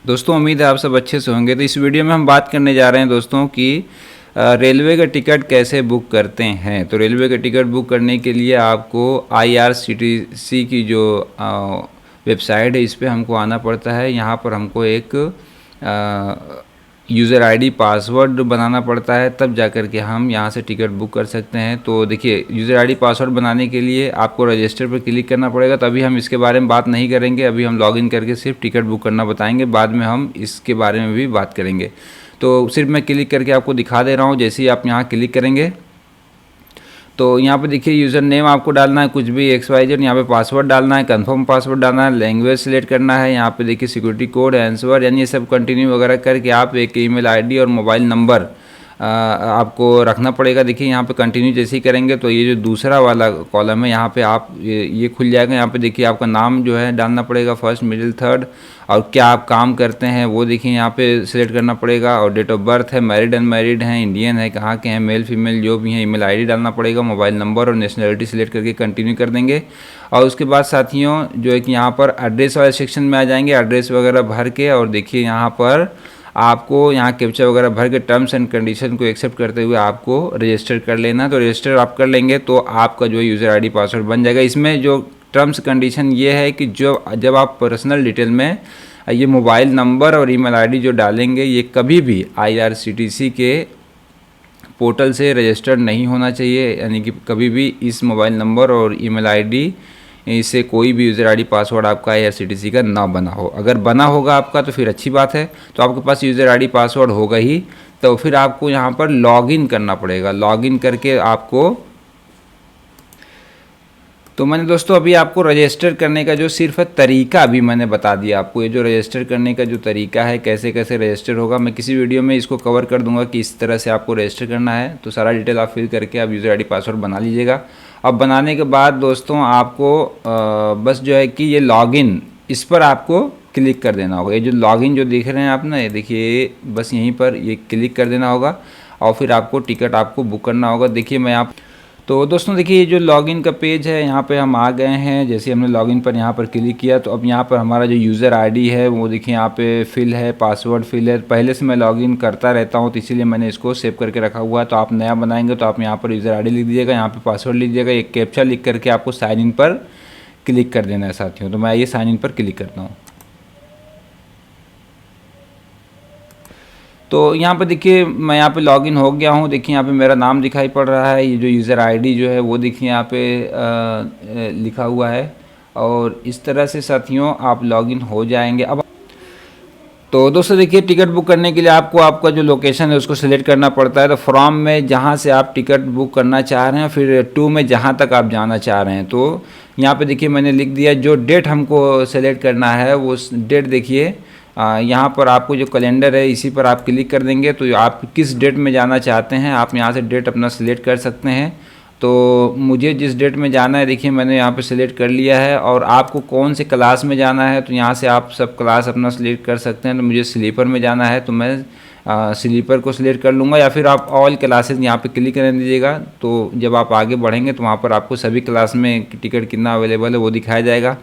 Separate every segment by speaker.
Speaker 1: दोस्तों उम्मीद है आप सब अच्छे से होंगे। तो इस वीडियो में हम बात करने जा रहे हैं दोस्तों कि रेलवे का टिकट कैसे बुक करते हैं। तो रेलवे का टिकट बुक करने के लिए आपको IRCTC की जो वेबसाइट है इस पर हमको आना पड़ता है। यहाँ पर हमको एक यूज़र आईडी पासवर्ड बनाना पड़ता है, तब जा कर के हम यहाँ से टिकट बुक कर सकते हैं। तो देखिए, यूज़र आईडी पासवर्ड बनाने के लिए आपको रजिस्टर पर क्लिक करना पड़ेगा। तो अभी हम इसके बारे में बात नहीं करेंगे, अभी हम लॉगिन करके सिर्फ टिकट बुक करना बताएंगे, बाद में हम इसके बारे में भी बात करेंगे। तो सिर्फ मैं क्लिक करके आपको दिखा दे रहा हूँ। जैसे ही आप यहाँ क्लिक करेंगे तो यहाँ पे देखिए यूज़र नेम आपको डालना है कुछ भी XYZ, यहाँ पे पासवर्ड डालना है, कंफर्म पासवर्ड डालना है, लैंग्वेज सिलेक्ट करना है, यहाँ पे देखिए सिक्योरिटी कोड, आंसर, यानी ये सब कंटिन्यू वगैरह करके आप एक ईमेल आईडी और मोबाइल नंबर आपको रखना पड़ेगा। देखिए यहाँ पे कंटिन्यू जैसे ही करेंगे तो ये जो दूसरा वाला कॉलम है यहाँ पे आप ये खुल जाएगा। यहाँ पे देखिए आपका नाम जो है डालना पड़ेगा, फर्स्ट मिडिल थर्ड, और क्या आप काम करते हैं वो देखिए यहाँ पे सिलेक्ट करना पड़ेगा, और डेट ऑफ बर्थ है, मैरिड अनमैरिड हैं, इंडियन है, कहाँ के हैं, मेल फीमेल जो भी हैं, ईमेल आईडी डालना पड़ेगा, मोबाइल नंबर और नेशनलिटी सिलेक्ट करके कंटिन्यू कर देंगे। और उसके बाद साथियों जो है कि यहाँ पर एड्रेस वाले सेक्शन में आ जाएंगे, एड्रेस वगैरह भर के, और देखिए यहाँ पर आपको यहाँ कैप्चा वगैरह भर के टर्म्स एंड कंडीशन को एक्सेप्ट करते हुए आपको रजिस्टर कर लेना। तो रजिस्टर आप कर लेंगे तो आपका जो यूज़र आईडी पासवर्ड बन जाएगा। इसमें जो टर्म्स कंडीशन ये है कि जब आप पर्सनल डिटेल में ये मोबाइल नंबर और ईमेल आईडी जो डालेंगे, ये कभी भी IRCTC के पोर्टल से रजिस्टर्ड नहीं होना चाहिए, यानी कि कभी भी इस मोबाइल नंबर और ईमेल आईडी इससे कोई भी यूज़र आईडी पासवर्ड आपका IRCTC का ना बना हो। अगर बना होगा आपका तो फिर अच्छी बात है, तो आपके पास यूज़र आईडी पासवर्ड होगा ही, तो फिर आपको यहाँ पर लॉगिन करना पड़ेगा। लॉगिन करके आपको, तो मैंने दोस्तों अभी आपको रजिस्टर करने का जो सिर्फ तरीका अभी मैंने बता दिया आपको। ये जो रजिस्टर करने का जो तरीका है, कैसे कैसे रजिस्टर होगा, मैं किसी वीडियो में इसको कवर कर दूंगा कि इस तरह से आपको रजिस्टर करना है। तो सारा डिटेल आप फिल करके आप यूज़र आईडी पासवर्ड बना लीजिएगा। अब बनाने के बाद दोस्तों आपको बस जो है कि ये लॉगिन, इस पर आपको क्लिक कर देना होगा। ये जो लॉगिन जो देख रहे हैं आप ना, ये देखिए बस यहीं पर ये क्लिक कर देना होगा, और फिर आपको टिकट आपको बुक करना होगा। देखिए मैं आप, तो दोस्तों देखिए ये जो लॉगिन का पेज है, यहाँ पे हम आ गए हैं। जैसे हमने लॉगिन पर यहाँ पर क्लिक किया तो अब यहाँ पर हमारा जो यूज़र आईडी है वो देखिए यहाँ पे फिल है, पासवर्ड फिल है। पहले से मैं लॉगिन करता रहता हूँ तो इसीलिए मैंने इसको सेव करके रखा हुआ है। तो आप नया बनाएंगे तो आप यहाँ पर यूज़र आईडी लिख दीजिएगा, यहाँ पर पासवर्ड लिख दीजिएगा, एक कैप्चा लिख करके आपको साइन इन पर क्लिक कर देना है साथियों। तो मैं ये साइन इन पर क्लिक करता हूँ। तो यहाँ पे देखिए मैं यहाँ पे लॉगिन हो गया हूँ। देखिए यहाँ पे मेरा नाम दिखाई पड़ रहा है, ये जो यूज़र आईडी जो है वो देखिए यहाँ पे लिखा हुआ है, और इस तरह से साथियों आप लॉगिन हो जाएंगे। अब तो दोस्तों देखिए टिकट बुक करने के लिए आपको आपका जो लोकेशन है उसको सिलेक्ट करना पड़ता है। तो फ्रॉम में जहाँ से आप टिकट बुक करना चाह रहे हैं, फिर टू में जहाँ तक आप जाना चाह रहे हैं। तो यहाँ पे देखिए मैंने लिख दिया, जो डेट हमको सेलेक्ट करना है वो डेट देखिए यहाँ पर आपको जो कैलेंडर है इसी पर आप क्लिक कर देंगे। तो आप किस डेट में जाना चाहते हैं आप यहाँ से डेट अपना सिलेक्ट कर सकते हैं। तो मुझे जिस डेट में जाना है देखिए मैंने यहाँ पे सिलेक्ट कर लिया है। और आपको कौन से क्लास में जाना है तो यहाँ से आप सब क्लास अपना सिलेक्ट कर सकते हैं। तो मुझे स्लीपर में जाना है तो मैं स्लीपर को सिलेक्ट कर लूँगा, या फिर आप ऑल क्लासेस यहाँ पे क्लिक कर दीजिएगा। तो जब आप आगे बढ़ेंगे तो वहाँ पर आपको सभी क्लास में टिकट कितना अवेलेबल है वो दिखाया जाएगा।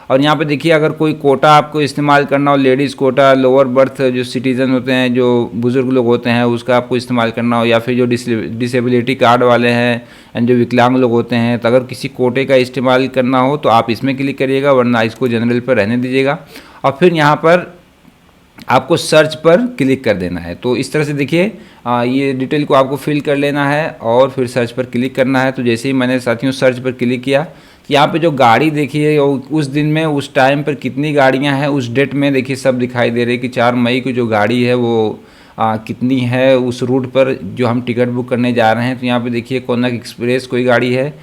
Speaker 1: और यहाँ पे देखिए अगर कोई कोटा आपको इस्तेमाल करना हो, लेडीज़ कोटा, लोअर बर्थ जो सिटीज़न होते हैं, जो बुज़ुर्ग लोग होते हैं, उसका आपको इस्तेमाल करना हो, या फिर जो डिसेबिलिटी कार्ड वाले हैं एंड जो विकलांग लोग होते हैं, तो अगर किसी कोटे का इस्तेमाल करना हो तो आप इसमें क्लिक करिएगा, वरना इसको जनरल पर रहने दीजिएगा। और फिर यहाँ पर आपको सर्च पर क्लिक कर देना है। तो इस तरह से देखिए ये डिटेल को आपको फिल कर लेना है और फिर सर्च पर क्लिक करना है। तो जैसे ही मैंने साथियों सर्च पर क्लिक किया, यहाँ पे जो गाड़ी देखिए उस दिन में उस टाइम पर कितनी गाड़ियाँ हैं, उस डेट में देखिए सब दिखाई दे रही है कि 4 मई को जो गाड़ी है वो कितनी है उस रूट पर जो हम टिकट बुक करने जा रहे हैं। तो यहाँ पे देखिए कोनक एक्सप्रेस कोई गाड़ी है,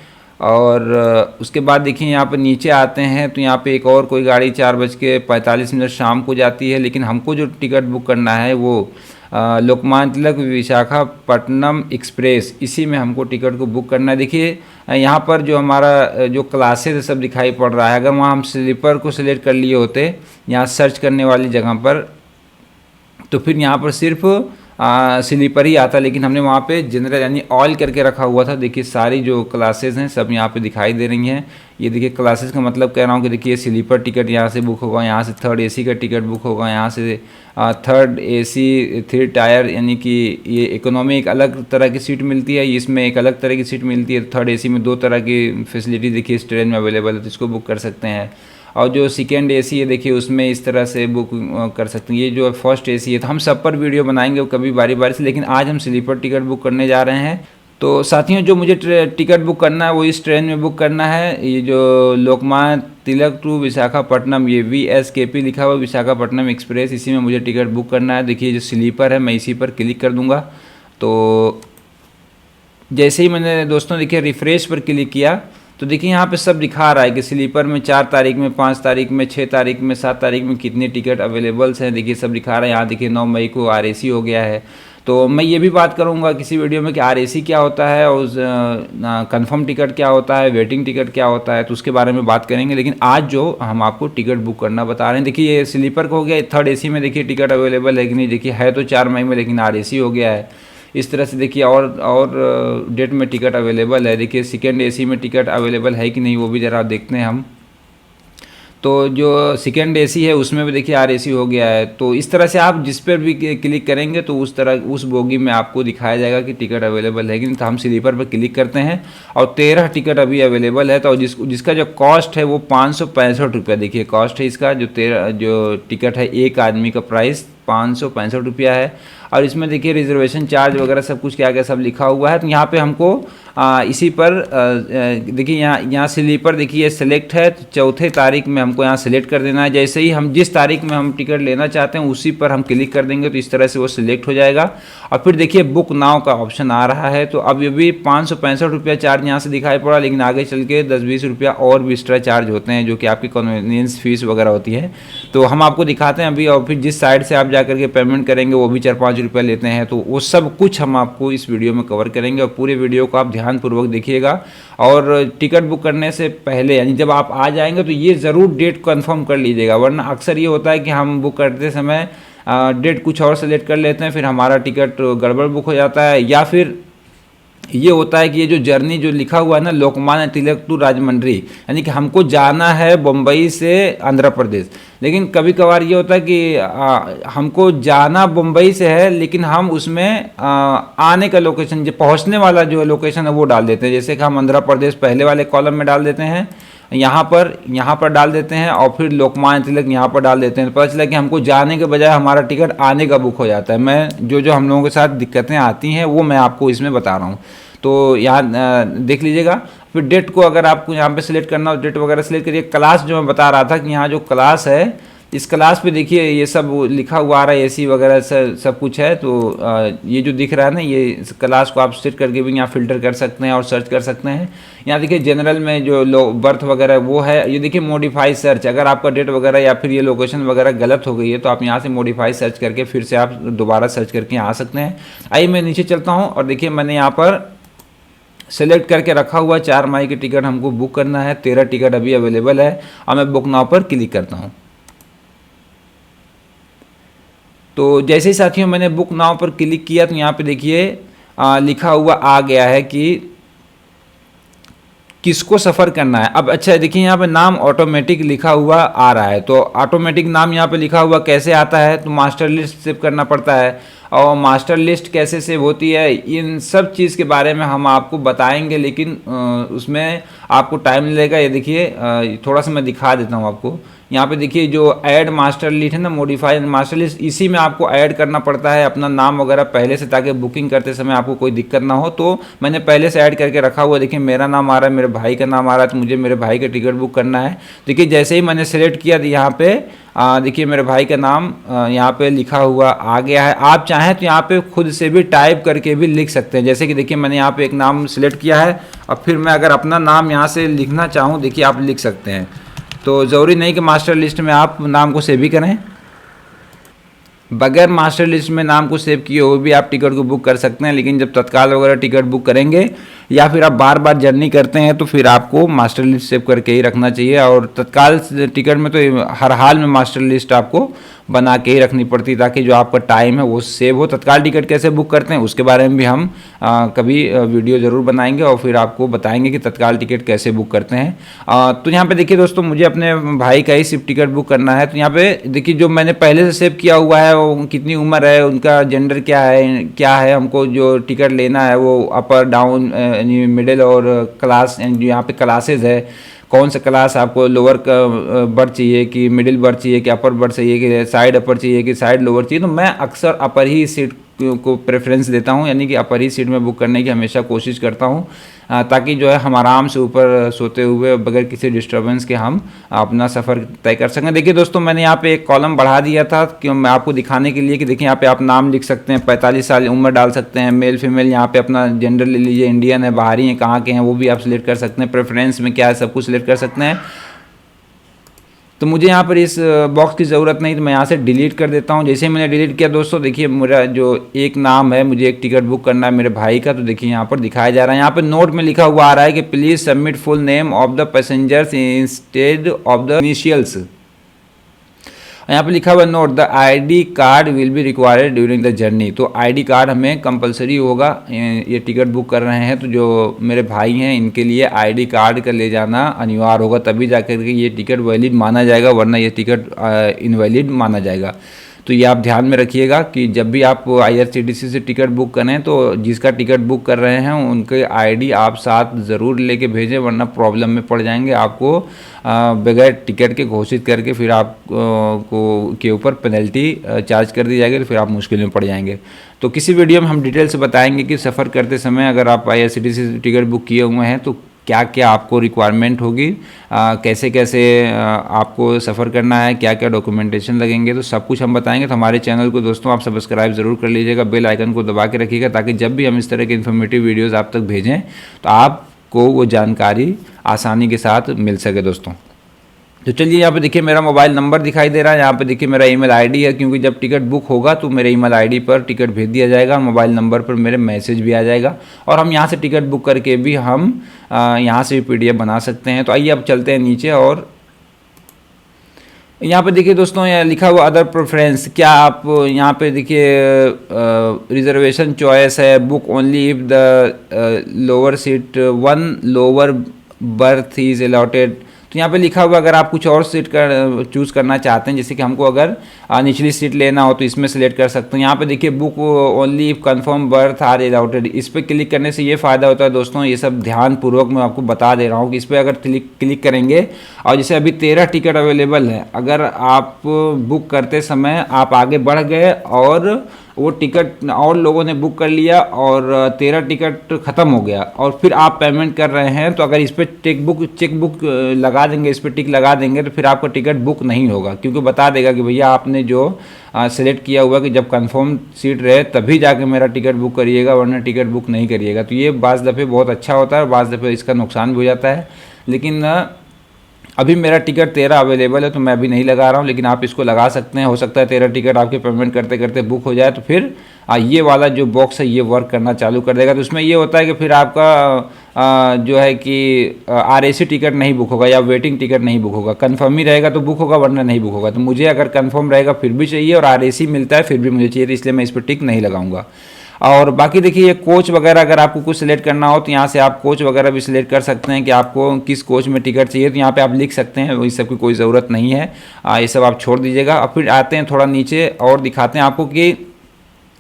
Speaker 1: और उसके बाद देखिए यहाँ पर नीचे आते हैं तो यहाँ पे एक और कोई गाड़ी 4:45 शाम को जाती है। लेकिन हमको जो टिकट बुक करना है वो लोकमान्य तिलक विशाखापट्टनम एक्सप्रेस, इसी में हमको टिकट को बुक करना है। देखिए यहाँ पर जो हमारा जो क्लासेस सब दिखाई पड़ रहा है, अगर वहाँ हम स्लीपर को सिलेक्ट कर लिए होते यहाँ सर्च करने वाली जगह पर, तो फिर यहाँ पर सिर्फ स्लीपर ही आता, लेकिन हमने वहाँ पे जनरल यानी ऑल करके रखा हुआ था। देखिए सारी जो क्लासेस हैं सब यहाँ पे दिखाई दे रही हैं। ये देखिए क्लासेस का मतलब कह रहा हूँ कि देखिए स्लीपर टिकट यहाँ से बुक होगा, यहाँ से थर्ड एसी का टिकट बुक होगा, यहाँ से थर्ड एसी थर्ड टायर यानी कि ये इकोनॉमी एक अलग तरह की सीट मिलती है, इसमें एक अलग तरह की सीट मिलती है। थर्ड एसी में 2 तरह की फैसिलिटी देखिए इस ट्रेन में अवेलेबल है, तो इसको बुक कर सकते हैं। और जो सेकेंड एसी है देखिए उसमें इस तरह से बुक कर सकते हैं। ये जो फर्स्ट एसी है तो हम सब पर वीडियो बनाएंगे कभी बारी बारी से, लेकिन आज हम स्लीपर टिकट बुक करने जा रहे हैं। तो साथियों जो मुझे टिकट बुक करना है वो इस ट्रेन में बुक करना है। ये जो लोकमान्य तिलक टू विशाखापट्टनम, ये VSKP लिखा हुआ विशाखापट्टनम एक्सप्रेस, इसी में मुझे टिकट बुक करना है। देखिए जो स्लीपर है मैं इसी पर क्लिक कर दूंगा। तो जैसे ही मैंने दोस्तों देखिए रिफ्रेश पर क्लिक किया तो देखिए यहाँ पे सब दिखा रहा है कि स्लीपर में 4 तारीख में, 5 तारीख में, 6 तारीख में, 7 तारीख में कितने टिकट अवेलेबल्स हैं। देखिए सब दिखा रहा है। यहाँ देखिए 9 मई को RAC हो गया है। तो मैं ये भी बात करूँगा किसी वीडियो में कि RAC क्या होता है और कंफर्म टिकट क्या होता है, वेटिंग टिकट क्या होता है, तो उसके बारे में बात करेंगे। लेकिन आज जो हम आपको टिकट बुक करना बता रहे हैं, देखिए ये स्लीपर का हो गया। थर्ड एसी में देखिए टिकट अवेलेबल है कि नहीं, देखिए है तो 4 मई में, लेकिन RAC हो गया है। इस तरह से देखिए और डेट में टिकट अवेलेबल है। देखिए सेकेंड एसी में टिकट अवेलेबल है कि नहीं वो भी ज़रा देखते हैं हम। तो जो सेकेंड एसी है उसमें भी देखिए RAC हो गया है। तो इस तरह से आप जिस पर भी क्लिक करेंगे तो उस बोगी में आपको दिखाया जाएगा कि टिकट अवेलेबल है कि नहीं। तो हम स्लीपर पर क्लिक करते हैं और 13 टिकट अभी अवेलेबल है। तो जिसका जो कॉस्ट है वो 565 रुपया देखिए कॉस्ट है इसका। जो टिकट है एक आदमी का प्राइस 565 रुपया है। और इसमें देखिए रिजर्वेशन चार्ज वगैरह सब कुछ क्या क्या सब लिखा हुआ है। तो यहाँ पे हमको इसी पर देखिए यहाँ स्लीपर देखिए सेलेक्ट है, तो 4 तारीख में हमको यहाँ सेलेक्ट कर देना है। जैसे ही हम जिस तारीख में हम टिकट लेना चाहते हैं उसी पर हम क्लिक कर देंगे तो इस तरह से वो सिलेक्ट हो जाएगा। और फिर देखिए बुक नाउ का ऑप्शन आ रहा है। तो अब ये भी 565 रुपया चार्ज यहाँ से दिखाई पड़ा, लेकिन आगे चल के 10-20 रुपया और भी एक्स्ट्रा चार्ज होते हैं जो कि आपकी कन्वीनियंस फीस वगैरह होती है। तो हम आपको दिखाते हैं अभी। और फिर जिस साइड से आप जा करके पेमेंट करेंगे वो भी 4-5 रुपये लेते हैं। तो वो सब कुछ हम आपको इस वीडियो में कवर करेंगे और पूरे वीडियो को आप ध्यानपूर्वक देखिएगा। और टिकट बुक करने से पहले यानी जब आप आ जाएंगे तो ये ज़रूर डेट कंफर्म कर लीजिएगा, वरना अक्सर ये होता है कि हम बुक करते समय डेट कुछ और सेलेक्ट कर लेते हैं, फिर हमारा टिकट गड़बड़ बुक हो जाता है। या फिर ये होता है कि ये जो जर्नी जो लिखा हुआ है ना लोकमान्य तिलक टू राजमंड्री, यानी कि हमको जाना है बम्बई से आंध्र प्रदेश, लेकिन कभी कभार ये होता है कि हमको जाना बम्बई से है लेकिन हम उसमें आने का लोकेशन जो पहुंचने वाला जो लोकेशन है वो डाल देते हैं। जैसे कि हम आंध्र प्रदेश पहले वाले कॉलम में डाल देते हैं, यहाँ पर डाल देते हैं और फिर लोकमान्य तिलक यहाँ पर डाल देते हैं। पता चला कि हमको जाने के बजाय हमारा टिकट आने का बुक हो जाता है। मैं जो हम लोगों के साथ दिक्कतें आती हैं वो मैं आपको इसमें बता रहा हूँ। तो यहाँ देख लीजिएगा। फिर डेट को अगर आपको यहाँ पे सिलेक्ट करना हो डेट वगैरह सिलेक्ट करिए। क्लास जो मैं बता रहा था कि यहाँ जो क्लास है इस क्लास पे देखिए ये सब लिखा हुआ आ रहा है, AC वगैरह सब कुछ है। तो ये जो दिख रहा है ना ये इस क्लास को आप सेट करके भी यहाँ फिल्टर कर सकते हैं और सर्च कर सकते हैं। यहाँ देखिए जनरल में जो बर्थ वगैरह वो है। ये देखिए मॉडिफाई सर्च, अगर आपका डेट वगैरह या फिर ये लोकेशन वगैरह गलत हो गई है तो आप यहाँ से मॉडिफाई सर्च करके फिर से आप दोबारा सर्च करके आ सकते हैं। आइए मैं नीचे चलता हूँ और देखिए मैंने यहाँ पर सेलेक्ट करके रखा हुआ 4 मई की टिकट हमको बुक करना है। 13 टिकट अभी अवेलेबल है और मैं बुक नाउ पर क्लिक करता हूँ। तो जैसे ही साथियों मैंने बुक नाउ पर क्लिक किया तो यहाँ पे देखिए लिखा हुआ आ गया है कि किसको सफ़र करना है। अब अच्छा देखिए यहाँ पे नाम ऑटोमेटिक लिखा हुआ आ रहा है। तो ऑटोमेटिक नाम यहाँ पे लिखा हुआ कैसे आता है, तो मास्टर लिस्ट सेव करना पड़ता है। और मास्टर लिस्ट कैसे सेव होती है इन सब चीज़ के बारे में हम आपको बताएंगे, लेकिन उसमें आपको टाइम लगेगा। ये देखिए थोड़ा सा मैं दिखा देता हूँ आपको। यहाँ पे देखिए जो ऐड मास्टर लिस्ट है ना, मॉडिफाइड मास्टर लिस्ट, इसी में आपको ऐड करना पड़ता है अपना नाम वगैरह पहले से, ताकि बुकिंग करते समय आपको कोई दिक्कत ना हो। तो मैंने पहले से ऐड करके रखा हुआ। देखिए मेरा नाम आ रहा है, मेरे भाई का नाम आ रहा है, तो मुझे मेरे भाई का टिकट बुक करना है। देखिए जैसे ही मैंने सेलेक्ट किया तो यहाँ पे देखिए मेरे भाई का नाम यहाँ पे लिखा हुआ आ गया है। आप चाहें तो यहाँ पे खुद से भी टाइप करके भी लिख सकते हैं। जैसे कि देखिए मैंने यहाँ पे एक नाम सेलेक्ट किया है और फिर मैं अगर अपना नाम यहाँ से लिखना चाहूँ, देखिए आप लिख सकते हैं। तो ज़रूरी नहीं कि मास्टर लिस्ट में आप नाम को सेव ही करें, बगैर मास्टर लिस्ट में नाम को सेव किए हुए भी आप टिकट को बुक कर सकते हैं। लेकिन जब तत्काल वगैरह टिकट बुक करेंगे या फिर आप बार बार जर्नी करते हैं तो फिर आपको मास्टर लिस्ट सेव करके ही रखना चाहिए। और तत्काल टिकट में तो हर हाल में मास्टर लिस्ट आपको बना के ही रखनी पड़ती है ताकि जो आपका टाइम है वो सेव हो। तत्काल टिकट कैसे बुक करते हैं उसके बारे में भी हम कभी वीडियो ज़रूर बनाएंगे और फिर आपको बताएंगे कि तत्काल टिकट कैसे बुक करते हैं। तो यहाँ पे देखिए दोस्तों, मुझे अपने भाई का ही सिर्फ टिकट बुक करना है। तो यहाँ पे देखिए जो मैंने पहले से सेव किया हुआ है, वो कितनी उम्र है, उनका जेंडर क्या है, हमको जो टिकट लेना है वो अपर डाउन यानी मिडिल और क्लास, यानी यहाँ पे क्लासेज है, कौन सा क्लास आपको, लोअर बर्थ चाहिए कि मिडिल बर्थ चाहिए कि अपर बर्थ चाहिए कि साइड अपर चाहिए कि साइड लोअर चाहिए। तो मैं अक्सर अपर ही सीट को प्रेफरेंस देता हूं, यानी कि अपर ही सीट में बुक करने की हमेशा कोशिश करता हूं, ताकि जो है हम आराम से ऊपर सोते हुए बगैर किसी डिस्टर्बेंस के हम अपना सफ़र तय कर सकें। देखिए दोस्तों, मैंने यहाँ पे एक कॉलम बढ़ा दिया था कि मैं आपको दिखाने के लिए कि देखिए यहाँ पे आप नाम लिख सकते हैं, 45 साल उम्र डाल सकते हैं, मेल फीमेल, यहाँ पे अपना जेंडर ले लीजिए, इंडियन है, बाहरी हैं, कहाँ के हैं वो भी आप सिलेक्ट कर सकते हैं, प्रेफरेंस में क्या है सब कुछ सिलेक्ट कर सकते हैं। तो मुझे यहाँ पर इस बॉक्स की ज़रूरत नहीं, तो मैं यहाँ से डिलीट कर देता हूँ। जैसे ही मैंने डिलीट किया दोस्तों, देखिए मेरा जो एक नाम है, मुझे एक टिकट बुक करना है मेरे भाई का, तो देखिए यहाँ पर दिखाया जा रहा है। यहाँ पर नोट में लिखा हुआ आ रहा है कि please submit full name of the passengers instead of the initials. यहाँ पे लिखा हुआ note the ID card will be required during the journey. तो आईडी कार्ड हमें कंपलसरी होगा, ये टिकट बुक कर रहे हैं तो जो मेरे भाई हैं इनके लिए आईडी कार्ड का ले जाना अनिवार्य होगा, तभी जाकर के ये टिकट वैलिड माना जाएगा, वरना ये टिकट इनवैलिड माना जाएगा। तो ये आप ध्यान में रखिएगा कि जब भी आप IRCTC से टिकट बुक करें तो जिसका टिकट बुक कर रहे हैं उनके आईडी आप साथ ज़रूर लेके भेजें, वरना प्रॉब्लम में पड़ जाएंगे। आपको बगैर टिकट के घोषित करके फिर आप को के ऊपर पेनल्टी चार्ज कर दी जाएगी, तो फिर आप मुश्किल में पड़ जाएंगे। तो किसी वीडियो में हम डिटेल से बताएंगे कि सफ़र करते समय अगर आप IRCTC से टिकट बुक किए हुए हैं तो क्या क्या आपको रिक्वायरमेंट होगी, कैसे कैसे आपको सफ़र करना है, क्या क्या डॉक्यूमेंटेशन लगेंगे, तो सब कुछ हम बताएंगे। तो हमारे चैनल को दोस्तों आप सब्सक्राइब ज़रूर कर लीजिएगा, बेल आइकन को दबा के रखिएगा, ताकि जब भी हम इस तरह के इन्फॉर्मेटिव वीडियोज़ आप तक भेजें तो आपको वो जानकारी आसानी के साथ मिल सके दोस्तों। तो चलिए यहाँ पे देखिए मेरा मोबाइल नंबर दिखाई दे रहा है, यहाँ पे देखिए मेरा ईमेल आईडी है, क्योंकि जब टिकट बुक होगा तो मेरे ईमेल आईडी पर टिकट भेज दिया जाएगा, मोबाइल नंबर पर मेरे मैसेज भी आ जाएगा, और हम यहाँ से टिकट बुक करके भी हम यहाँ से भी PDF बना सकते हैं। तो आइए अब चलते हैं नीचे, और यहाँ पे देखिए दोस्तों यहाँ लिखा हुआ अदर प्रेफरेंस, क्या आप यहाँ पे देखिए रिजर्वेशन चॉइस है, book only if the lower seat 1 lower berth is allotted. तो यहाँ पे लिखा हुआ अगर आप कुछ और सीट कर चूज़ करना चाहते हैं, जैसे कि हमको अगर निचली सीट लेना हो तो इसमें सेलेक्ट कर सकते हैं। यहाँ पे देखिए book only if confirm berth are allotted, इस पर क्लिक करने से ये फ़ायदा होता है दोस्तों, ये सब ध्यानपूर्वक मैं आपको बता दे रहा हूँ कि इस पर अगर क्लिक करेंगे और जैसे अभी 13 टिकट अवेलेबल है, अगर आप बुक करते समय आप आगे बढ़ गए और वो टिकट और लोगों ने बुक कर लिया और 13 टिकट ख़त्म हो गया और फिर आप पेमेंट कर रहे हैं, तो अगर इस पर चेक बुक लगा देंगे, इस पर टिक लगा देंगे, तो फिर आपका टिकट बुक नहीं होगा, क्योंकि बता देगा कि भैया आपने जो सेलेक्ट किया हुआ कि जब कंफर्म सीट रहे तभी जाके मेरा टिकट बुक करिएगा, वरना टिकट बुक नहीं करिएगा। तो ये बाज़ दफ़े बहुत अच्छा होता है और बाज़ दफ़े इसका नुकसान भी हो जाता है। लेकिन अभी मेरा टिकट 13 अवेलेबल है तो मैं अभी नहीं लगा रहा हूँ, लेकिन आप इसको लगा सकते हैं। हो सकता है 13 टिकट आपके पेमेंट करते करते बुक हो जाए, तो फिर ये वाला जो बॉक्स है ये वर्क करना चालू कर देगा। तो उसमें ये होता है कि फिर आपका जो है कि RAC टिकट नहीं बुक होगा या वेटिंग टिकट नहीं बुक होगा, कन्फर्म ही रहेगा तो बुक होगा, वरना नहीं बुक होगा। तो मुझे अगर कन्फर्म रहेगा फिर भी चाहिए और RAC मिलता है फिर भी मुझे चाहिए, तो इसलिए मैं इस पर टिक नहीं लगाऊंगा। और बाकी देखिए ये कोच वगैरह अगर आपको कुछ सिलेक्ट करना हो तो यहाँ से आप कोच वगैरह भी सिलेक्ट कर सकते हैं कि आपको किस कोच में टिकट चाहिए, तो यहाँ पे आप लिख सकते हैं, इस सब की कोई ज़रूरत नहीं है, ये सब आप छोड़ दीजिएगा। और फिर आते हैं थोड़ा नीचे और दिखाते हैं आपको कि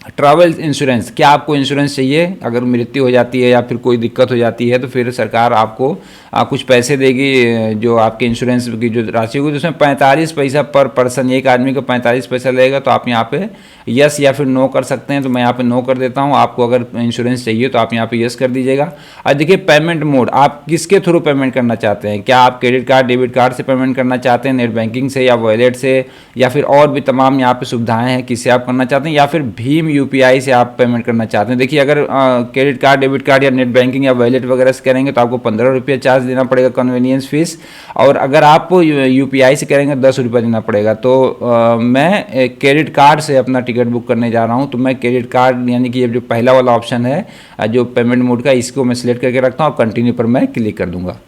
Speaker 1: ट्रैवल इंश्योरेंस, क्या आपको इंश्योरेंस चाहिए, अगर मृत्यु हो जाती है या फिर कोई दिक्कत हो जाती है तो फिर सरकार आपको कुछ पैसे देगी, जो आपके इंश्योरेंस की जो राशि होगी, तो उसमें 45 पैसा पर पर्सन, एक आदमी को 45 पैसा लगेगा। तो आप यहाँ पे यस या फिर नो कर सकते हैं, तो मैं यहाँ पे नो कर देता हूँ। आपको अगर इंश्योरेंस चाहिए तो आप यहाँ पे यस कर दीजिएगा। और देखिए पेमेंट मोड, आप किसके थ्रू पेमेंट करना चाहते हैं, क्या आप क्रेडिट कार्ड डेबिट कार्ड से पेमेंट करना चाहते हैं, नेट बैंकिंग से या वॉलेट से, या फिर और भी तमाम यहाँ पे सुविधाएँ हैं किससे आप करना चाहते हैं, या फिर भीम UPI से आप पेमेंट करना चाहते हैं। देखिए अगर क्रेडिट कार्ड डेबिट कार्ड या नेट बैंकिंग या वॉलेट वगैरह से करेंगे तो आपको 15 रुपये चार्ज देना पड़ेगा कन्वीनियंस फीस, और अगर आप UPI से करेंगे 10 रुपये देना पड़ेगा। तो मैं क्रेडिट कार्ड से अपना टिकट बुक करने जा रहा हूँ, तो मैं क्रेडिट कार्ड यानी कि ये जो पहला वाला ऑप्शन है जो पेमेंट मोड का, इसको मैं सिलेक्ट करके रखता हूँ और कंटिन्यू पर मैं क्लिक कर दूंगा।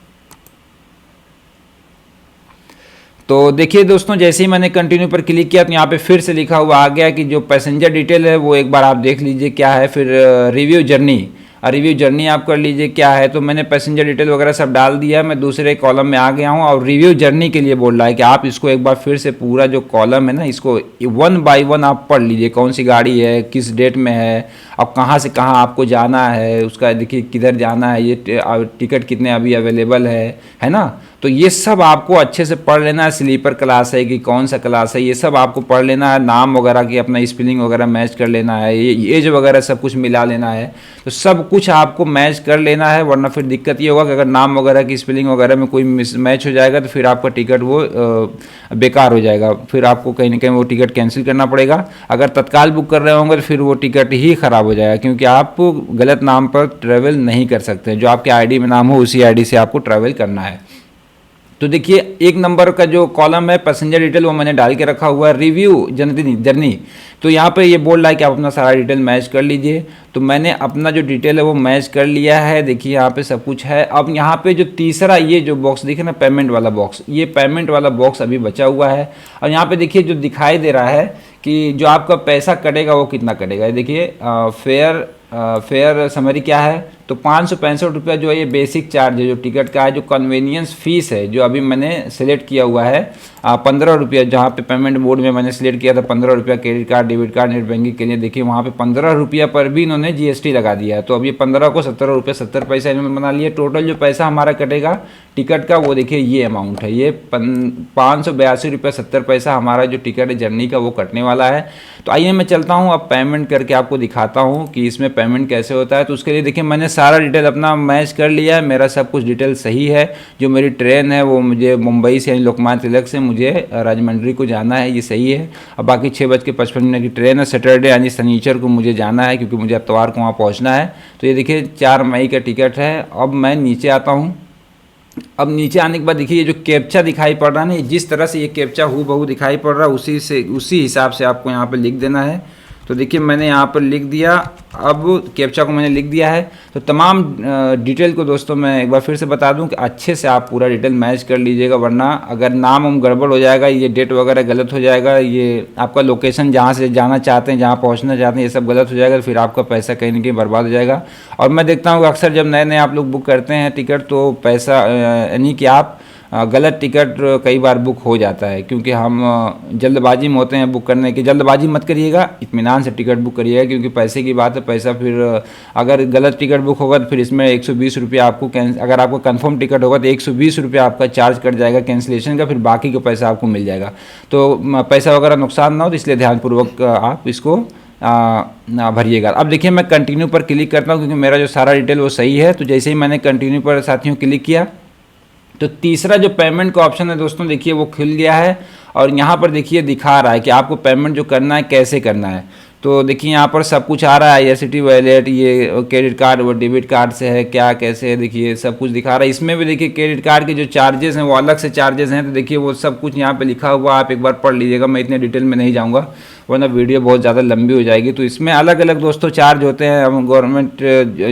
Speaker 1: तो देखिए दोस्तों, जैसे ही मैंने कंटिन्यू पर क्लिक किया तो यहाँ पे फिर से लिखा हुआ आ गया कि जो पैसेंजर डिटेल है वो एक बार आप देख लीजिए क्या है। फिर रिव्यू जर्नी आप कर लीजिए क्या है। तो मैंने पैसेंजर डिटेल वगैरह सब डाल दिया, मैं दूसरे कॉलम में आ गया हूँ और रिव्यू जर्नी के लिए बोल रहा है कि आप इसको एक बार फिर से पूरा जो कॉलम है ना, इसको 1 बाय 1 आप पढ़ लीजिए, कौन सी गाड़ी है, किस डेट में है, अब कहाँ से कहाँ आपको जाना है, उसका देखिए किधर जाना है, ये टिकट कितने अभी अवेलेबल है ना। तो ये सब आपको अच्छे से पढ़ लेना है। स्लीपर क्लास है कि कौन सा क्लास है, ये सब आपको पढ़ लेना है। नाम वगैरह की अपना स्पेलिंग वगैरह मैच कर लेना है, ये एज वगैरह सब कुछ मिला लेना है। तो सब कुछ आपको मैच कर लेना है, वरना फिर दिक्कत ये होगा कि अगर नाम वगैरह की स्पेलिंग वगैरह में कोई मैच हो जाएगा तो फिर आपका टिकट वो बेकार हो जाएगा, फिर आपको कहीं ना कहीं वो टिकट कैंसिल करना पड़ेगा। अगर तत्काल बुक कर रहे होंगे तो फिर वो टिकट ही ख़राब हो जाएगा, क्योंकि आप गलत नाम पर ट्रैवल नहीं कर सकते। जो आपके आईडी में नाम हो उसी आईडी से आपको ट्रैवल करना है। तो देखिए 1 नंबर का जो कॉलम है पैसेंजर डिटेल वो मैंने डाल के रखा हुआ है। रिव्यू जर्नी, तो यहाँ पे ये बोल रहा है कि आप अपना सारा डिटेल मैच कर लीजिए। तो मैंने अपना जो डिटेल है वो मैच कर लिया है। देखिए यहाँ पे सब कुछ है। अब यहाँ पे जो तीसरा ये जो बॉक्स दिखे ना, पेमेंट वाला बॉक्स, ये पेमेंट वाला बॉक्स अभी बचा हुआ है। और यहाँ पे देखिए जो दिखाई दे रहा है कि जो आपका पैसा कटेगा वो कितना कटेगा। देखिए फेयर समरी क्या है, तो 565 रुपया जो है ये बेसिक चार्ज है जो टिकट का है। जो कन्वीनियंस फीस है जो अभी मैंने सेलेक्ट किया हुआ है 15 रुपया, जहाँ पे पेमेंट मोड में मैंने सेलेक्ट किया था 15 रुपया credit card debit card net banking के लिए। देखिए वहाँ पे 15 रुपया पर भी इन्होंने जीएसटी लगा दिया है। तो अब ये 15 को 17 रुपये 70 पैसा इन्होंने बना लिया। टोटल जो पैसा हमारा कटेगा टिकट का वो देखिए ये अमाउंट है, ये 582 रुपये 70 पैसा हमारा जो टिकट है जर्नी का वो कटने वाला है। तो आइए मैं चलता हूँ अब पेमेंट करके आपको दिखाता हूँ कि इसमें पेमेंट कैसे होता है। तो उसके लिए देखिए मैंने सारा डिटेल अपना मैच कर लिया है, मेरा सब कुछ डिटेल सही है। जो मेरी ट्रेन है वो मुझे मुंबई से यानी लोकमान्य तिलक से मुझे राजमंड्री को जाना है, ये सही है। अब बाकी 6:55 की ट्रेन है, सैटरडे यानी शनिचर को मुझे जाना है क्योंकि मुझे इतवार को वहाँ पहुँचना है। तो ये देखिए 4 मई का टिकट है। अब मैं नीचे आता हूँ। अब नीचे आने के बाद देखिए ये जो कैप्चा दिखाई पड़ रहा है ना, जिस तरह से ये कैप्चा हूबहू दिखाई पड़ रहा है उसी हिसाब से आपको यहाँ पे लिख देना है। तो देखिए मैंने यहाँ पर लिख दिया। अब कैप्चा को मैंने लिख दिया है। तो तमाम डिटेल को दोस्तों मैं एक बार फिर से बता दूं कि अच्छे से आप पूरा डिटेल मैच कर लीजिएगा, वरना अगर नाम गड़बड़ हो जाएगा, ये डेट वगैरह गलत हो जाएगा, ये आपका लोकेशन जहाँ से जाना चाहते हैं, जहाँ पहुँचना चाहते हैं, ये सब गलत हो जाएगा, तो फिर आपका पैसा कहीं ना कहीं बर्बाद हो जाएगा। और मैं देखता हूँ अक्सर जब नए आप लोग बुक करते हैं टिकट तो पैसा यानी कि आप गलत टिकट कई बार बुक हो जाता है, क्योंकि हम जल्दबाजी में होते हैं बुक करने की। जल्दबाजी मत करिएगा, इत्मीनान से टिकट बुक करिएगा, क्योंकि पैसे की बात है। पैसा फिर अगर गलत टिकट बुक होगा तो फिर इसमें 120 रुपया आपको अगर आपको कंफर्म टिकट होगा तो 120 रुपया आपका चार्ज कट जाएगा कैंसिलेशन का, फिर बाकी का पैसा आपको मिल जाएगा। तो पैसा वगैरह नुकसान ना हो, तो इसलिए ध्यानपूर्वक आप इसको भरिएगा। अब देखिए मैं कंटिन्यू पर क्लिक करता हूँ क्योंकि मेरा जो सारा डिटेल वो सही है। तो जैसे ही मैंने कंटिन्यू पर साथियों क्लिक किया तो तीसरा जो पेमेंट का ऑप्शन है दोस्तों देखिए वो खुल गया है। और यहाँ पर देखिए दिखा रहा है कि आपको पेमेंट जो करना है कैसे करना है। तो देखिए यहाँ पर सब कुछ आ रहा है, IRCTC वॉलेट, ये क्रेडिट कार्ड और डेबिट कार्ड से है क्या कैसे है, देखिए सब कुछ दिखा रहा है। इसमें भी देखिए क्रेडिट कार्ड के जो चार्जेस हैं वो अलग से चार्जेस हैं। तो देखिए वो सब कुछ यहाँ पे लिखा हुआ, आप एक बार पढ़ लीजिएगा। मैं इतने डिटेल में नहीं जाऊँगा वरना वीडियो बहुत ज़्यादा लंबी हो जाएगी। तो इसमें अलग अलग दोस्तों चार्ज होते हैं। गवर्नमेंट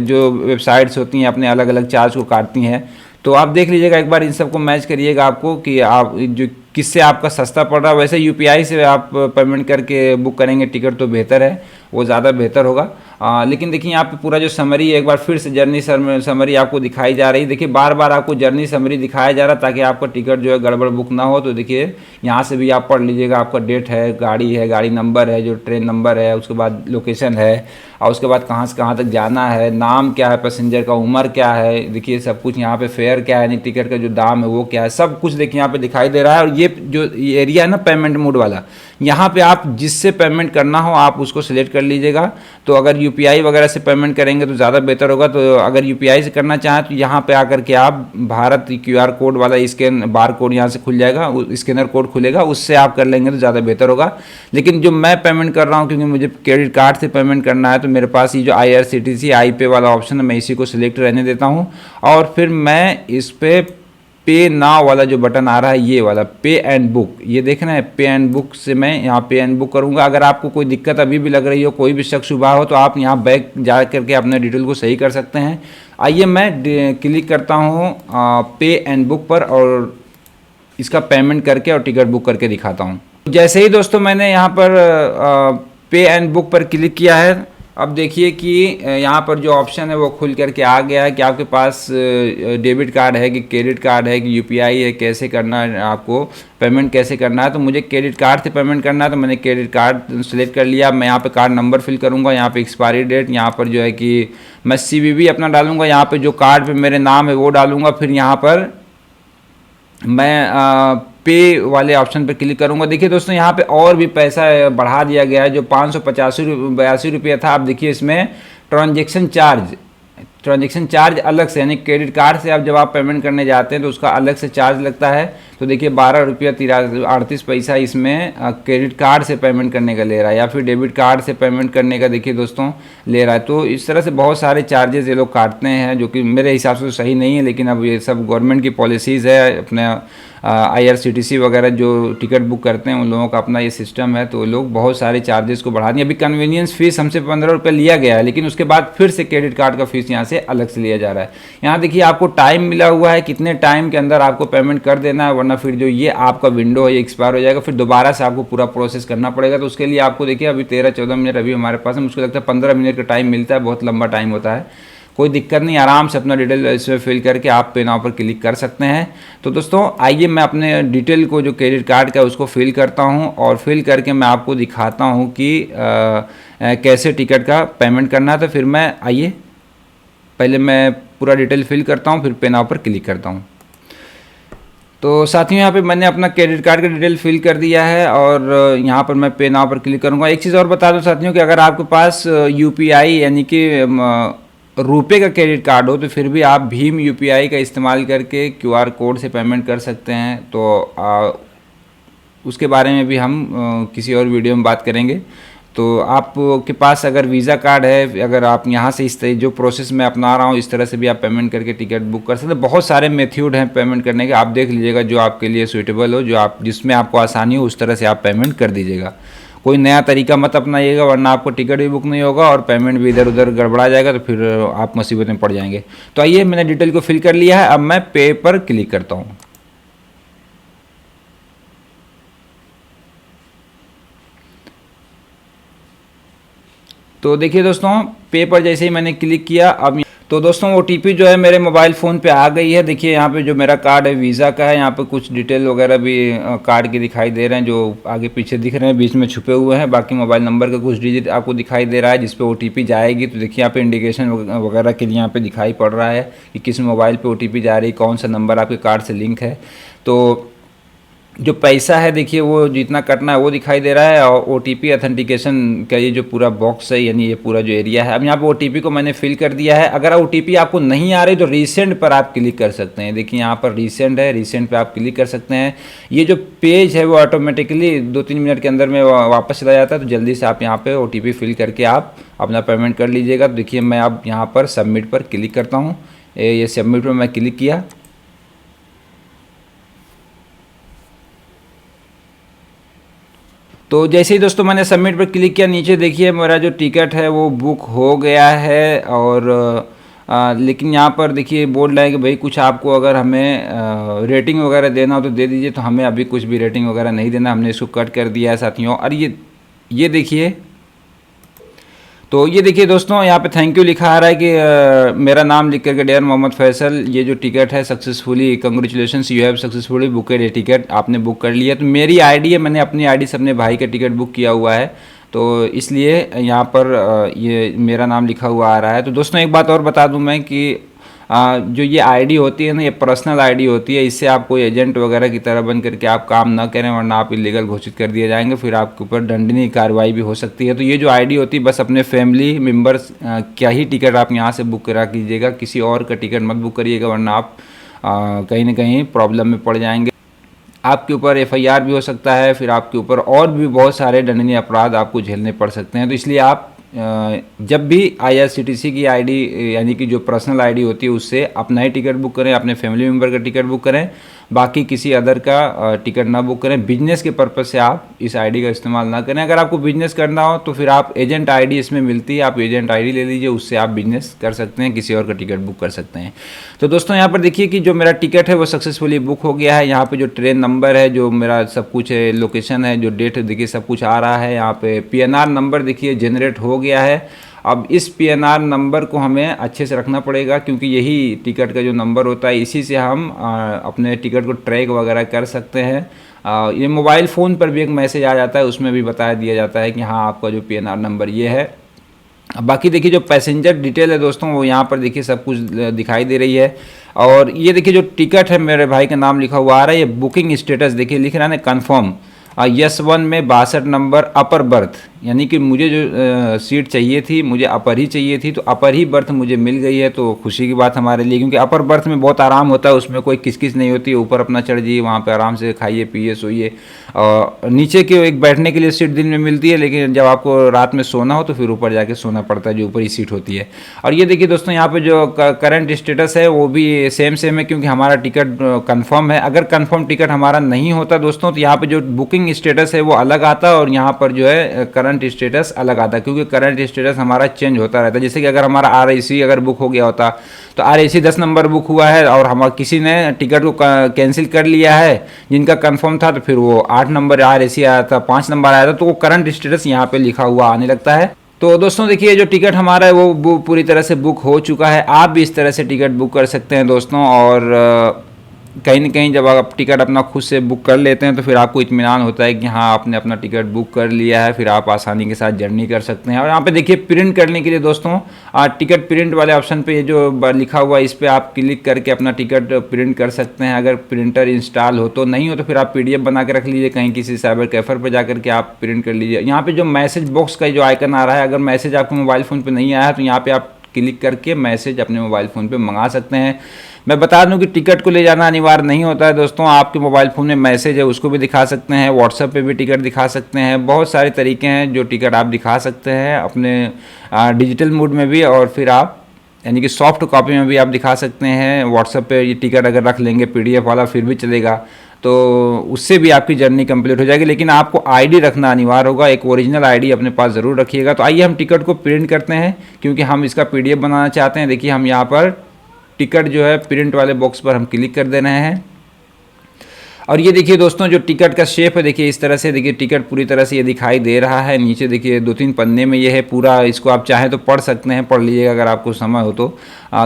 Speaker 1: जो वेबसाइट्स होती हैं अपने अलग अलग चार्ज को काटती हैं। तो आप देख लीजिएगा एक बार, इन सबको मैच करिएगा आपको कि आप जो किससे आपका सस्ता पड़ रहा है। वैसे UPI से आप पेमेंट करके बुक करेंगे टिकट तो बेहतर है, वो ज़्यादा बेहतर होगा। लेकिन देखिए यहाँ पे पूरा जो समरी है, एक बार फिर से जर्नी समरी आपको दिखाई जा रही है। देखिए बार बार आपको जर्नी समरी दिखाया जा रहा है ताकि आपका टिकट जो है गड़बड़ बुक ना हो। तो देखिए यहाँ से भी आप पढ़ लीजिएगा, आपका डेट है, गाड़ी नंबर है, जो ट्रेन नंबर है, उसके बाद लोकेशन है, और उसके बाद कहाँ से कहाँ तक जाना है, नाम क्या है पैसेंजर का, उम्र क्या है, देखिए सब कुछ यहाँ पे फेयर क्या है यानी टिकट का जो दाम है वो क्या है, सब कुछ देखिए यहाँ पे दिखाई दे रहा है। और ये जो एरिया है ना पेमेंट मोड वाला, यहाँ पे आप जिससे पेमेंट करना हो आप उसको सिलेक्ट कर लीजिएगा। तो अगर UPI वगैरह से पेमेंट करेंगे तो ज़्यादा बेहतर होगा। तो अगर UPI से करना चाहें तो यहाँ पे आकर के आप भारत QR कोड वाला स्कैन बार कोड यहाँ से खुल जाएगा, स्कैनर कोड खुलेगा, उससे आप कर लेंगे तो ज़्यादा बेहतर होगा। लेकिन जो मैं पेमेंट कर रहा हूँ क्योंकि मुझे क्रेडिट कार्ड से पेमेंट करना है, तो मेरे पास ये जो IRCTC iPay वाला ऑप्शन है मैं इसी को सिलेक्ट रहने देता हूँ। और फिर मैं इस पर पे नाउ वाला जो बटन आ रहा है ये वाला पे एंड बुक, ये देखना है पे एंड बुक से मैं यहाँ पे एंड बुक करूँगा। अगर आपको कोई दिक्कत अभी भी लग रही हो, कोई भी शक शुबा हो, तो आप यहाँ बैक जा करके अपने डिटेल को सही कर सकते हैं। आइए मैं क्लिक करता हूँ पे एंड बुक पर, और इसका पेमेंट करके और टिकट बुक करके दिखाता हूँ। जैसे ही दोस्तों मैंने यहाँ पर पे एंड बुक पर क्लिक किया है, अब देखिए कि यहाँ पर जो ऑप्शन है वो खुल करके आ गया है कि आपके पास डेबिट कार्ड है कि क्रेडिट कार्ड है कि यूपीआई है, कैसे करना है, आपको पेमेंट कैसे करना है। तो मुझे क्रेडिट कार्ड से पेमेंट करना है, तो मैंने क्रेडिट कार्ड सेलेक्ट कर लिया। मैं यहाँ पे कार्ड नंबर फिल करूँगा, यहाँ पे एक्सपायरी डेट, यहाँ पर जो है कि मैं सीवीवी अपना डालूँगा, यहाँ पर जो कार्ड पर मेरे नाम है वो डालूँगा। फिर यहाँ पर मैं पे वाले ऑप्शन पर क्लिक करूंगा। देखिए दोस्तों यहाँ पे और भी पैसा बढ़ा दिया गया है, जो 585 रुपया था। आप देखिए इसमें ट्रांजैक्शन चार्ज अलग से, यानी क्रेडिट कार्ड से जब आप पेमेंट करने जाते हैं तो उसका अलग से चार्ज लगता है। तो देखिए 12 रुपया 38 पैसा इसमें क्रेडिट कार्ड से पेमेंट करने का ले रहा है, या फिर डेबिट कार्ड से पेमेंट करने का देखिए दोस्तों ले रहा है। तो इस तरह से बहुत सारे चार्जेस ये लोग काटते हैं, जो कि मेरे हिसाब से तो सही नहीं है, लेकिन अब ये सब गवर्नमेंट की पॉलिसीज़ है। अपने IRCTC वगैरह जो टिकट बुक करते हैं उन लोगों का अपना ये सिस्टम है, तो लोग बहुत सारे चार्जेस को बढ़ा दिए। अभी कन्वीनियंस फीस हमसे 15 रुपये लिया गया है, लेकिन उसके बाद फिर से क्रेडिट कार्ड का फीस यहाँ से अलग से लिया जा रहा है। यहाँ देखिए आपको टाइम मिला हुआ है, कितने टाइम के अंदर आपको पेमेंट कर देना है, वरना फिर जो ये आपका विंडो है ये एक्सपायर हो जाएगा, फिर दोबारा से आपको पूरा प्रोसेस करना पड़ेगा। तो उसके लिए आपको देखिए अभी 13-14 मिनट अभी हमारे पास है, मुझको लगता है 15 मिनट का टाइम मिलता है, बहुत लंबा टाइम होता है। कोई दिक्कत नहीं, आराम से अपना डिटेल इसमें फिल करके आप पे नाउ पर क्लिक कर सकते हैं। तो दोस्तों आइए मैं अपने डिटेल को जो क्रेडिट कार्ड का उसको फिल करता हूं, और फिल करके मैं आपको दिखाता हूं कि कैसे टिकट का पेमेंट करना है। तो फिर मैं आइए पहले मैं पूरा डिटेल फिल करता हूं, फिर पे नाउ पर क्लिक करता हूं। तो साथियों यहाँ पे मैंने अपना क्रेडिट कार्ड का डिटेल फिल कर दिया है, और यहाँ पर मैं पे नाउ पर क्लिक करूँगा। एक चीज़ और बता दूँ साथियों कि अगर आपके पास UPI यानी कि रुपए का क्रेडिट कार्ड हो, तो फिर भी आप भीम UPI का इस्तेमाल करके QR कोड से पेमेंट कर सकते हैं। तो उसके बारे में भी हम किसी और वीडियो में बात करेंगे। तो आपके पास अगर वीज़ा कार्ड है, अगर आप यहाँ से इस तरह जो प्रोसेस मैं अपना रहा हूँ इस तरह से भी आप पेमेंट करके टिकट बुक कर सकते हैं। बहुत सारे मेथड हैं पेमेंट करने के, आप देख लीजिएगा जो आपके लिए सूटेबल हो, जिसमें आपको आसानी हो उस तरह से आप पेमेंट कर दीजिएगा। कोई नया तरीका मत अपनाइएगा, वरना आपको टिकट भी बुक नहीं होगा और पेमेंट भी इधर उधर गड़बड़ा जाएगा, तो फिर आप मुसीबत में पड़ जाएंगे। तो आइए मैंने डिटेल को फिल कर लिया है, अब मैं पे पर क्लिक करता हूँ। तो देखिए दोस्तों पे पर जैसे ही मैंने क्लिक किया, अब तो दोस्तों OTP जो है मेरे मोबाइल फ़ोन पे आ गई है। देखिए यहाँ पे जो मेरा कार्ड है वीज़ा का है, यहाँ पे कुछ डिटेल वगैरह भी कार्ड के दिखाई दे रहे हैं, जो आगे पीछे दिख रहे हैं, बीच में छुपे हुए हैं। बाकी मोबाइल नंबर का कुछ डिजिट आपको दिखाई दे रहा है जिस पे OTP जाएगी। तो देखिए यहाँ पे इंडिकेशन वगैरह के लिए यहाँ पे दिखाई पड़ रहा है कि किस मोबाइल पर OTP जा रही, कौन सा नंबर आपके कार्ड से लिंक है। तो जो पैसा है देखिए वो जितना कटना है वो दिखाई दे रहा है, और OTP ऑथेंटिकेशन का ये जो पूरा बॉक्स है, यानी ये पूरा जो एरिया है। अब यहाँ पे OTP को मैंने फिल कर दिया है। अगर OTP आपको नहीं आ रही तो रीसेंड पर आप क्लिक कर सकते हैं। देखिए यहाँ पर रीसेंड है, रीसेंड पे आप क्लिक कर सकते हैं। ये जो पेज है वो ऑटोमेटिकली 2-3 मिनट के अंदर में वापस चला जाता है, तो जल्दी से आप यहाँ पर OTP फिल करके आप अपना पेमेंट कर लीजिएगा। तो देखिए मैं अब यहाँ पर सबमिट पर क्लिक करता हूँ। ये सबमिट पर मैं क्लिक किया। तो जैसे ही दोस्तों मैंने सबमिट पर क्लिक किया, नीचे देखिए मेरा जो टिकट है वो बुक हो गया है। और लेकिन यहाँ पर देखिए बोल रहा है कि भाई कुछ आपको अगर हमें रेटिंग वगैरह देना हो तो दे दीजिए। तो हमें अभी कुछ भी रेटिंग वगैरह नहीं देना, हमने इसको कट कर दिया है साथियों। और ये देखिए, तो ये देखिए दोस्तों यहाँ पे थैंक यू लिखा आ रहा है कि मेरा नाम लिख करके डेयर मोहम्मद फैसल, ये जो टिकट है successfully congratulations you have successfully booked ये टिकट, आपने बुक कर लिया। तो मेरी आईडी है, मैंने अपनी आईडी से अपने भाई का टिकट बुक किया हुआ है, तो इसलिए यहाँ पर ये मेरा नाम लिखा हुआ आ रहा है। तो दोस्तों एक बात और बता दूँ मैं कि जो ये आईडी होती है ना, ये पर्सनल आईडी होती है। इससे आप कोई एजेंट वगैरह की तरह बन करके आप काम ना करें, वरना आप इलीगल घोषित कर दिए जाएंगे, फिर आपके ऊपर दंडनीय कार्रवाई भी हो सकती है। तो ये जो आईडी होती है बस अपने फैमिली मेम्बर्स क्या ही टिकट आप यहाँ से बुक करा कीजिएगा, किसी और का टिकट मत बुक करिएगा, वरना आप कहीं ना कहीं प्रॉब्लम में पड़ जाएंगे। आपके ऊपर FIR भी हो सकता है, फिर आपके ऊपर और भी बहुत सारे दंडनीय अपराध आपको झेलने पड़ सकते हैं। तो इसलिए आप जब भी IRCTC की आईडी यानी कि जो पर्सनल आईडी होती है उससे अपना ही टिकट बुक करें, अपने फैमिली मेम्बर का टिकट बुक करें, बाकी किसी अदर का टिकट ना बुक करें। बिजनेस के पर्पज़ से आप इस आईडी का इस्तेमाल ना करें। अगर आपको बिजनेस करना हो तो फिर आप एजेंट आईडी इसमें मिलती है, आप एजेंट आईडी ले लीजिए, उससे आप बिजनेस कर सकते हैं, किसी और का टिकट बुक कर सकते हैं। तो दोस्तों यहाँ पर देखिए कि जो मेरा टिकट है वो सक्सेसफुली बुक हो गया है। यहाँ पे जो ट्रेन नंबर है, जो मेरा सब कुछ है, लोकेशन है, जो डेट देखिए सब कुछ आ रहा है। यहाँ पे पीएनआर नंबर देखिए जनरेट हो गया है। अब इस पीएनआर नंबर को हमें अच्छे से रखना पड़ेगा, क्योंकि यही टिकट का जो नंबर होता है, इसी से हम अपने टिकट को ट्रैक वगैरह कर सकते हैं। ये मोबाइल फ़ोन पर भी एक मैसेज आ जाता है, उसमें भी बता दिया जाता है कि हाँ आपका जो पीएनआर नंबर ये है। बाकी देखिए जो पैसेंजर डिटेल है दोस्तों, वो यहाँ पर देखिए सब कुछ दिखाई दे रही है। और ये देखिए जो टिकट है, मेरे भाई का नाम लिखा हुआ आ रहा है, ये बुकिंग स्टेटस देखिए लिख रहा है कन्फर्म यस1 में 62 नंबर अपर बर्थ, यानी कि मुझे जो सीट चाहिए थी, मुझे अपर ही चाहिए थी, तो अपर ही बर्थ मुझे मिल गई है। तो खुशी की बात हमारे लिए, क्योंकि अपर बर्थ में बहुत आराम होता है, उसमें कोई किसकिस नहीं होती, ऊपर अपना चढ़ जाइए, वहाँ पे आराम से खाइए पिए सोइए। और नीचे के एक बैठने के लिए सीट दिन में मिलती है, लेकिन जब आपको रात में सोना हो तो फिर ऊपर जाके सोना पड़ता है, जो ऊपर ही सीट होती है। और ये देखिए दोस्तों यहाँ पे जो करंट स्टेटस है वो भी सेम है, क्योंकि हमारा टिकट कंफर्म है। अगर कंफर्म टिकट हमारा नहीं होता दोस्तों, तो यहाँ पे जो बुकिंग स्टेटस है वो अलग आता है, और यहाँ पर जो है करंट स्टेटस अलग आता है, क्योंकि करंट स्टेटस हमारा चेंज होता रहता है। जैसे कि अगर हमारा RAC अगर बुक हो गया होता, तो RAC 10 नंबर बुक हुआ है और हम किसी ने टिकट को कैंसिल कर लिया है जिनका कंफर्म था, तो फिर वो 8 नंबर RAC आया था, 5 नंबर आया था, तो वो करंट स्टेटस यहाँ पे लिखा हुआ आने लगता है। तो दोस्तों देखिए जो टिकट हमारा है वो पूरी तरह से बुक हो चुका है। आप भी इस तरह से टिकट बुक कर सकते हैं दोस्तों। और कहीं ना कहीं जब आप टिकट अपना खुद से बुक कर लेते हैं तो फिर आपको इत्मीनान होता है कि हाँ आपने अपना टिकट बुक कर लिया है, फिर आप आसानी के साथ जर्नी कर सकते हैं। और यहाँ पे देखिए प्रिंट करने के लिए दोस्तों टिकट प्रिंट वाले ऑप्शन पे ये जो लिखा हुआ है, इस पर आप क्लिक करके अपना टिकट प्रिंट कर सकते हैं। अगर प्रिंटर इंस्टॉल हो तो, नहीं हो तो फिर आप PDF बना के रख लीजिए, कहीं किसी साइबर कैफर पर जाकर के आप प्रिंट कर लीजिए। यहाँ पे जो मैसेज बॉक्स का जो आइकन आ रहा है, अगर मैसेज आपको मोबाइल फ़ोन पर नहीं आया है तो यहाँ पर आप क्लिक करके मैसेज अपने मोबाइल फ़ोन पे मंगा सकते हैं। मैं बता दूं कि टिकट को ले जाना अनिवार्य नहीं होता है दोस्तों, आपके मोबाइल फ़ोन में मैसेज है उसको भी दिखा सकते हैं, व्हाट्सएप पे भी टिकट दिखा सकते हैं। बहुत सारे तरीके हैं जो टिकट आप दिखा सकते हैं अपने डिजिटल मोड में भी, और फिर आप यानी कि सॉफ्ट कॉपी में भी आप दिखा सकते हैं। व्हाट्सएप पे ये टिकट अगर रख लेंगे PDF वाला फिर भी चलेगा, तो उससे भी आपकी जर्नी कंप्लीट हो जाएगी। लेकिन आपको ID रखना अनिवार्य होगा, एक ओरिजिनल ID अपने पास ज़रूर रखिएगा। तो आइए हम टिकट को प्रिंट करते हैं, क्योंकि हम इसका PDF बनाना चाहते हैं। देखिए हम यहाँ पर टिकट जो है प्रिंट वाले बॉक्स पर हम क्लिक कर दे रहे हैं। और ये देखिए दोस्तों जो टिकट का शेप है, देखिए इस तरह से, देखिए टिकट पूरी तरह से ये दिखाई दे रहा है। नीचे देखिए 2-3 पन्ने में ये है पूरा, इसको आप चाहें तो पढ़ सकते हैं, पढ़ लीजिएगा अगर आपको समय हो तो।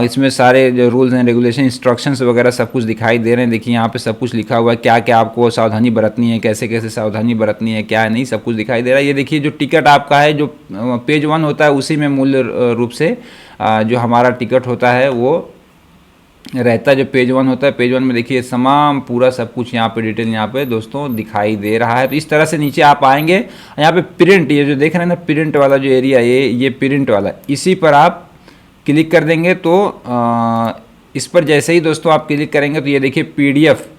Speaker 1: इसमें सारे जो रूल्स एंड रेगुलेशन, इंस्ट्रक्शंस वगैरह सब कुछ दिखाई दे रहे हैं। देखिए यहाँ पे सब कुछ लिखा हुआ है, क्या क्या आपको सावधानी बरतनी है, कैसे कैसे सावधानी बरतनी है, क्या नहीं, सब कुछ दिखाई दे रहा है। ये देखिए जो टिकट आपका है, जो पेज 1 होता है, उसी में मूल रूप से जो हमारा टिकट होता है वो रहता है। जो पेज 1 होता है, पेज 1 में देखिए तमाम पूरा सब कुछ यहाँ पे डिटेल यहाँ पे दोस्तों दिखाई दे रहा है। तो इस तरह से नीचे आप आएंगे, यहाँ पे प्रिंट, ये जो देख रहे हैं ना प्रिंट वाला जो एरिया, ये प्रिंट वाला, इसी पर आप क्लिक कर देंगे। तो इस पर जैसे ही दोस्तों आप क्लिक करेंगे तो ये देखिए PDF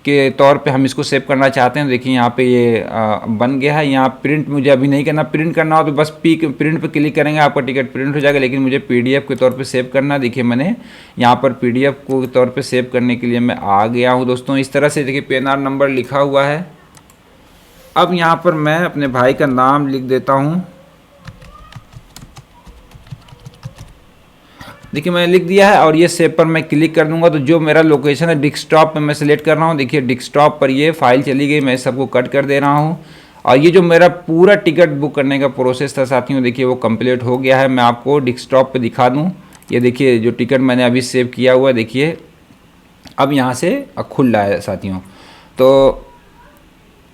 Speaker 1: के तौर पे हम इसको सेव करना चाहते हैं। देखिए यहाँ पे ये बन गया है। यहाँ प्रिंट मुझे अभी नहीं करना, प्रिंट करना हो तो बस प्रिंट पे क्लिक करेंगे, आपका टिकट प्रिंट हो जाएगा। लेकिन मुझे PDF के तौर पे सेव करना, देखिए मैंने यहाँ पर PDF को तौर पे सेव करने के लिए मैं आ गया हूँ दोस्तों। इस तरह से देखिए PNR नंबर लिखा हुआ है। अब यहाँ पर मैं अपने भाई का नाम लिख देता हूँ। देखिए मैंने लिख दिया है और ये सेव पर मैं क्लिक कर दूंगा तो जो मेरा लोकेशन है डेस्कटॉप पे मैं सेलेक्ट कर रहा हूँ। देखिए डेस्कटॉप पर ये फाइल चली गई, मैं सबको कट कर दे रहा हूँ। और ये जो मेरा पूरा टिकट बुक करने का प्रोसेस था साथियों, देखिए वो कंप्लीट हो गया है। मैं आपको डेस्कटॉप पे दिखा दूँ, ये देखिए जो टिकट मैंने अभी सेव किया हुआ है, देखिए अब यहाँ से खुल रहा है साथियों। तो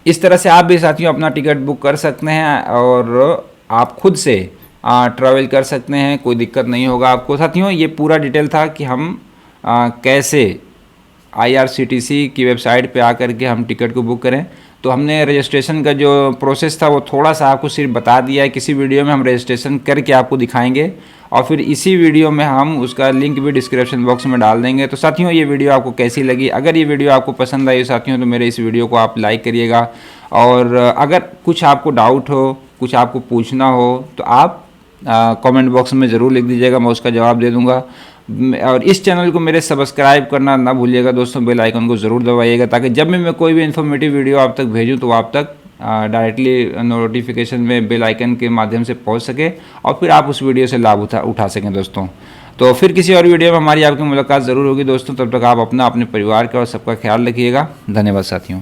Speaker 1: इस तरह से आप भी साथियों अपना टिकट बुक कर सकते हैं और आप खुद से ट्रैवल कर सकते हैं, कोई दिक्कत नहीं होगा आपको। साथियों ये पूरा डिटेल था कि हम कैसे IRCTC की वेबसाइट पे आकर के हम टिकट को बुक करें। तो हमने रजिस्ट्रेशन का जो प्रोसेस था वो थोड़ा सा आपको सिर्फ बता दिया है। किसी वीडियो में हम रजिस्ट्रेशन करके आपको दिखाएंगे और फिर इसी वीडियो में हम उसका लिंक भी डिस्क्रिप्शन बॉक्स में डाल देंगे। तो साथियों ये वीडियो आपको कैसी लगी? अगर ये वीडियो आपको पसंद आई साथियों तो मेरे इस वीडियो को आप लाइक करिएगा। और अगर कुछ आपको डाउट हो, कुछ आपको पूछना हो तो आप कमेंट बॉक्स में ज़रूर लिख दीजिएगा, मैं उसका जवाब दे दूंगा। और इस चैनल को मेरे सब्सक्राइब करना ना भूलिएगा दोस्तों, बेल आइकन को ज़रूर दबाइएगा, ताकि जब भी मैं कोई भी इन्फॉर्मेटिव वीडियो आप तक भेजूँ तो आप तक डायरेक्टली नोटिफिकेशन में बेल आइकन के माध्यम से पहुंच सके और फिर आप उस वीडियो से लाभ उठा सकें दोस्तों। तो फिर किसी और वीडियो में हमारी आपकी मुलाकात ज़रूर होगी दोस्तों। तब तक आप अपना, अपने परिवार का और सबका ख्याल रखिएगा। धन्यवाद साथियों।